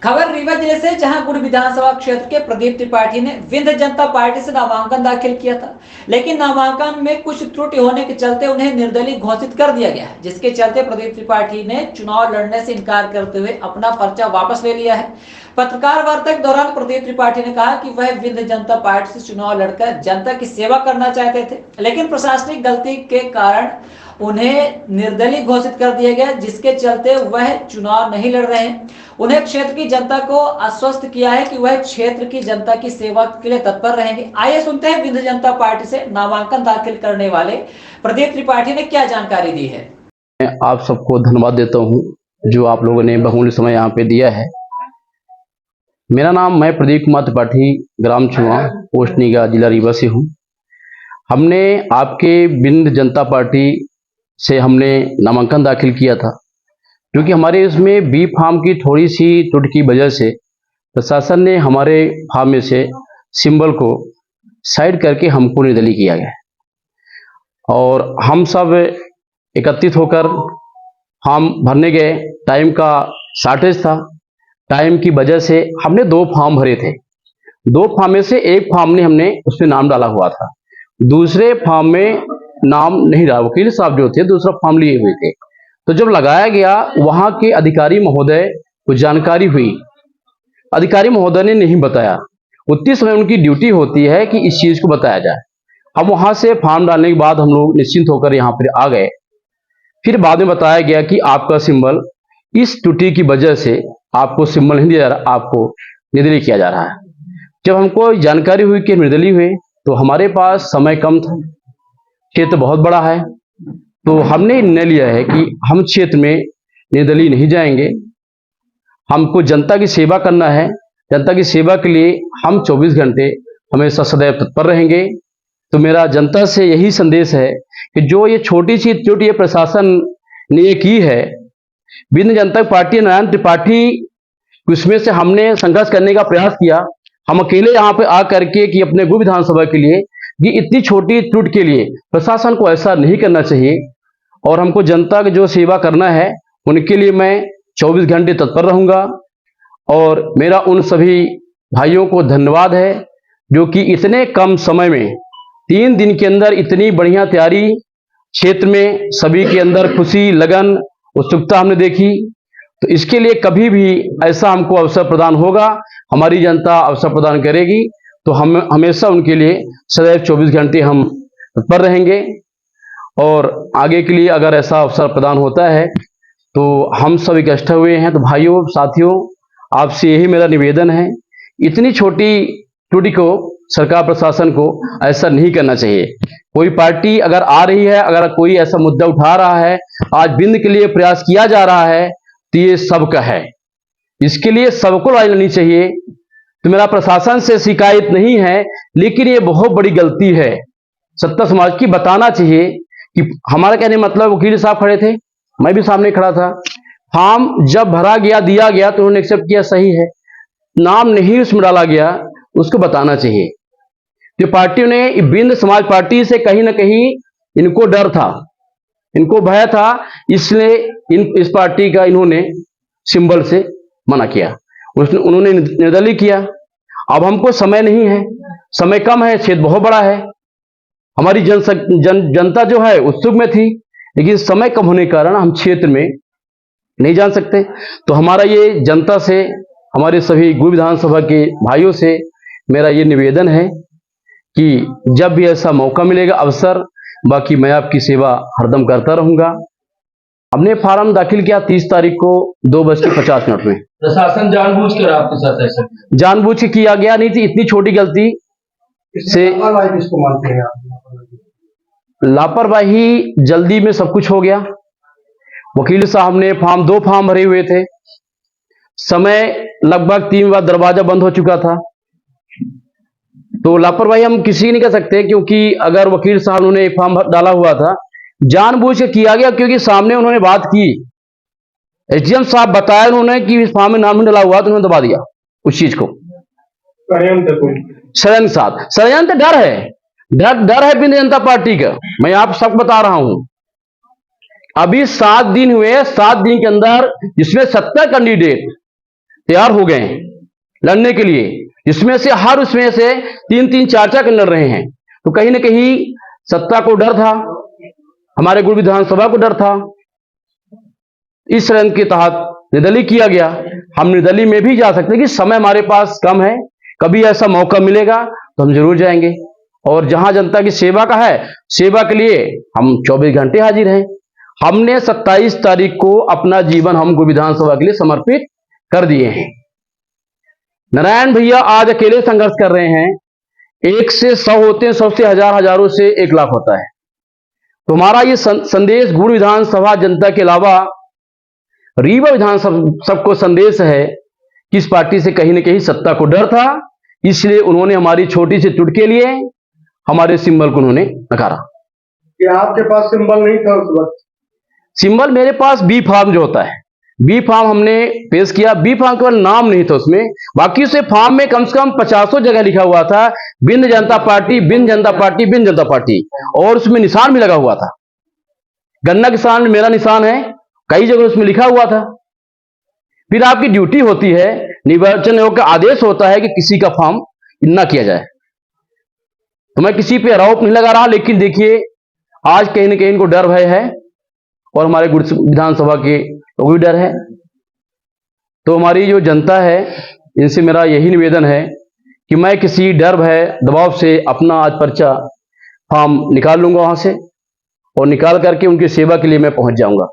खबर रीवा जिले से, जहां गुड़ विधानसभा क्षेत्र के प्रदीप त्रिपाठी ने विंध्य जनता पार्टी से नामांकन दाखिल किया था, लेकिन नामांकन में कुछ त्रुटि होने के चलते उन्हें निर्दलीय घोषित कर दिया गया है, जिसके चलते प्रदीप त्रिपाठी ने चुनाव लड़ने से इनकार करते हुए अपना पर्चा वापस ले लिया है। पत्रकार वार्ता के दौरान प्रदीप त्रिपाठी ने कहा कि वह विंध्य जनता पार्टी से चुनाव लड़कर जनता की सेवा करना चाहते थे, लेकिन प्रशासनिक गलती के कारण उन्हें निर्दलीय घोषित कर दिया गया, जिसके चलते वह चुनाव नहीं लड़ रहे हैं। उन्हें क्षेत्र की जनता को आश्वस्त किया है कि वह क्षेत्र की जनता की सेवा के लिए तत्पर रहेंगे। आइए सुनते हैं विंध्य जनता पार्टी से नामांकन दाखिल करने वाले प्रदीप त्रिपाठी ने क्या जानकारी दी है। मैं आप सबको धन्यवाद देता हूं जो आप लोगों ने बहुमूल्य समय यहाँ पे दिया है। मेरा नाम, मैं प्रदीप कुमार त्रिपाठी, ग्राम चुआ, पोस्ट नीगा, जिला रीवा से हूँ। हमने आपके विंध्य जनता पार्टी से हमने नामांकन दाखिल किया था, क्योंकि हमारे इसमें बी फार्म की थोड़ी सी त्रुटि की वजह से प्रशासन ने हमारे फार्म में से सिंबल को साइड करके हमको निर्दलीय किया गया और हम सब एकत्रित होकर फॉर्म भरने गए। टाइम का शॉर्टेज था, टाइम की वजह से हमने 2 फॉर्म भरे थे। 2 फॉर्म में से एक फॉर्म में हमने उसमें नाम डाला हुआ था, दूसरे फॉर्म में नाम नहीं डाला। वकील साहब जो थे दूसरा फॉर्म लिए हुए थे। तो जब लगाया गया, वहां के अधिकारी महोदय को जानकारी हुई, अधिकारी महोदय ने नहीं बताया। उतनी समय उनकी ड्यूटी होती है कि इस चीज को बताया जाए। अब वहां से फॉर्म डालने के बाद हम लोग निश्चिंत होकर यहाँ पर आ गए। फिर बाद में बताया गया कि आपका सिंबल इस त्रुटि की वजह से आपको सिंबल नहीं दिया जा रहा, आपको निर्दलीय किया जा रहा है। जब हमको जानकारी हुई कि निर्दलीय हुए, तो हमारे पास समय कम था, क्षेत्र बहुत बड़ा है, तो हमने निर्णय लिया है कि हम क्षेत्र में निर्दलीय नहीं जाएंगे। हमको जनता की सेवा करना है। जनता की सेवा के लिए हम 24 घंटे हमेशा सदैव तत्पर रहेंगे। तो मेरा जनता से यही संदेश है कि जो ये छोटी सी त्रुटि प्रशासन ने ये की है, विंध्य जनता पार्टी नारायण त्रिपाठी, उसमें से हमने संघर्ष करने का प्रयास किया। हम अकेले यहाँ पे आ करके कि अपने गुड़ विधानसभा के लिए कि इतनी छोटी त्रुटि के लिए प्रशासन को ऐसा नहीं करना चाहिए और हमको जनता की जो सेवा करना है उनके लिए मैं 24 घंटे तत्पर रहूंगा। और मेरा उन सभी भाइयों को धन्यवाद है जो कि इतने कम समय में 3 दिन के अंदर इतनी बढ़िया तैयारी, क्षेत्र में सभी के अंदर खुशी, लगन, उत्सुकता हमने देखी। तो इसके लिए कभी भी ऐसा हमको अवसर प्रदान होगा, हमारी जनता अवसर प्रदान करेगी, तो हम हमेशा उनके लिए सदैव 24 घंटे हम तत्पर रहेंगे। और आगे के लिए अगर ऐसा अवसर प्रदान होता है तो हम सब इकट्ठा हुए हैं। तो भाइयों, साथियों, आपसे यही मेरा निवेदन है, इतनी छोटी त्रुटि को सरकार प्रशासन को ऐसा नहीं करना चाहिए। कोई पार्टी अगर आ रही है, अगर कोई ऐसा मुद्दा उठा रहा है, आज विंध्य के लिए प्रयास किया जा रहा है, तो ये सबका है, इसके लिए सबको लड़ाई लड़नी चाहिए। तो मेरा प्रशासन से शिकायत नहीं है, लेकिन ये बहुत बड़ी गलती है सत्ता समाज की। बताना चाहिए कि हमारा कहने मतलब, वकील साहब खड़े थे, मैं भी सामने खड़ा था, फॉर्म जब भरा गया, दिया गया, तो उन्होंने एक्सेप्ट किया, सही है, नाम नहीं उसमें डाला गया, उसको बताना चाहिए। तो पार्टियों ने, विंध्य समाज पार्टी से कहीं ना कहीं इनको डर था, इनको भय था, इसलिए इस पार्टी का इन्होंने सिंबल से मना किया, उन्होंने निर्दलीय किया। अब हमको समय नहीं है, समय कम है, क्षेत्र बहुत बड़ा है, हमारी जनता जो है उत्सुक में थी, लेकिन समय कम होने के कारण हम क्षेत्र में नहीं जान सकते। तो हमारा ये जनता से, हमारे सभी गुड़ विधानसभा के भाइयों से मेरा ये निवेदन है कि जब भी ऐसा मौका मिलेगा, अवसर, बाकी मैं आपकी सेवा हरदम करता रहूंगा। हमने फार्म दाखिल किया 30 तारीख को 2:50 में। प्रशासन जानबूझकर आपके साथ ऐसा जानबूझ के किया गया नहीं थी, इतनी छोटी गलती से किसको मानते हैं आप? लापरवाही, जल्दी में सब कुछ हो गया। वकील साहब ने 2 फॉर्म भरे हुए थे, समय लगभग 3 बार दरवाजा बंद हो चुका था। तो लापरवाही हम किसी नहीं कर सकते, क्योंकि अगर वकील साहब ने एक फॉर्म डाला हुआ था, जानबूझ के किया गया, क्योंकि सामने उन्होंने बात की, एसडीएम साहब बताया उन्होंने कि इस फॉर्म में नाम नहीं डाला हुआ, तो उन्होंने दबा दिया उस चीज को। षड्यंत्र डर है, डर है विंध्य जनता पार्टी का। मैं आप सब बता रहा हूं, अभी 7 दिन हुए, 7 दिन के अंदर जिसमें 70 कैंडिडेट तैयार हो गए हैं लड़ने के लिए, जिसमें से हर उसमें से 3-3, 4-4 लड़ रहे हैं। तो कहीं ना कहीं सत्ता को डर था, हमारे गुड़ विधानसभा को डर था। इस रण के तहत निर्दलीय किया गया। हम निर्दलीय में भी जा सकते हैं कि समय हमारे पास कम है, कभी ऐसा मौका मिलेगा तो हम जरूर जाएंगे। और जहां जनता की सेवा का है, सेवा के लिए हम 24 घंटे हाजिर हैं। हमने 27 तारीख को अपना जीवन हम गुड़ विधानसभा के लिए समर्पित कर दिए हैं। नारायण भैया आज अकेले संघर्ष कर रहे हैं। 1 से 100 होते हैं, 100 से 1000, हजारों से 1 लाख होता है। तो हमारा ये संदेश गुड़ विधानसभा जनता के अलावा रीवा विधानसभा सबको संदेश है कि इस पार्टी से कहीं ना कहीं सत्ता को डर था, इसलिए उन्होंने हमारी छोटी सी चुट के लिए हमारे सिंबल को उन्होंने नकारा। कि आपके पास सिंबल नहीं था उस वक्त? सिंबल मेरे पास बी फार्म जो होता है, बी फार्म हमने पेश किया। बी फार्म केवल नाम नहीं था उसमें, बाकी उसे फार्म में कम से कम 50 जगह लिखा हुआ था बिंद जनता पार्टी, बिंद जनता पार्टी, बिंद जनता पार्टी, और उसमें निशान भी लगा हुआ था। गन्ना किसान में मेरा निशान है, कई जगह उसमें लिखा हुआ था। फिर आपकी ड्यूटी होती है, निर्वाचन आयोग का आदेश होता है कि किसी का फॉर्म ना किया जाए। तो मैं किसी पे आरोप नहीं लगा रहा, लेकिन देखिए आज कहीं ना कहीं इनको डर भय है और हमारे गुड़ विधानसभा के लोग भी डर है। तो हमारी जो जनता है, इनसे मेरा यही निवेदन है कि मैं किसी डर भय दबाव से अपना आज पर्चा फॉर्म निकाल लूंगा वहां से, और निकाल करके उनकी सेवा के लिए मैं पहुंच जाऊंगा।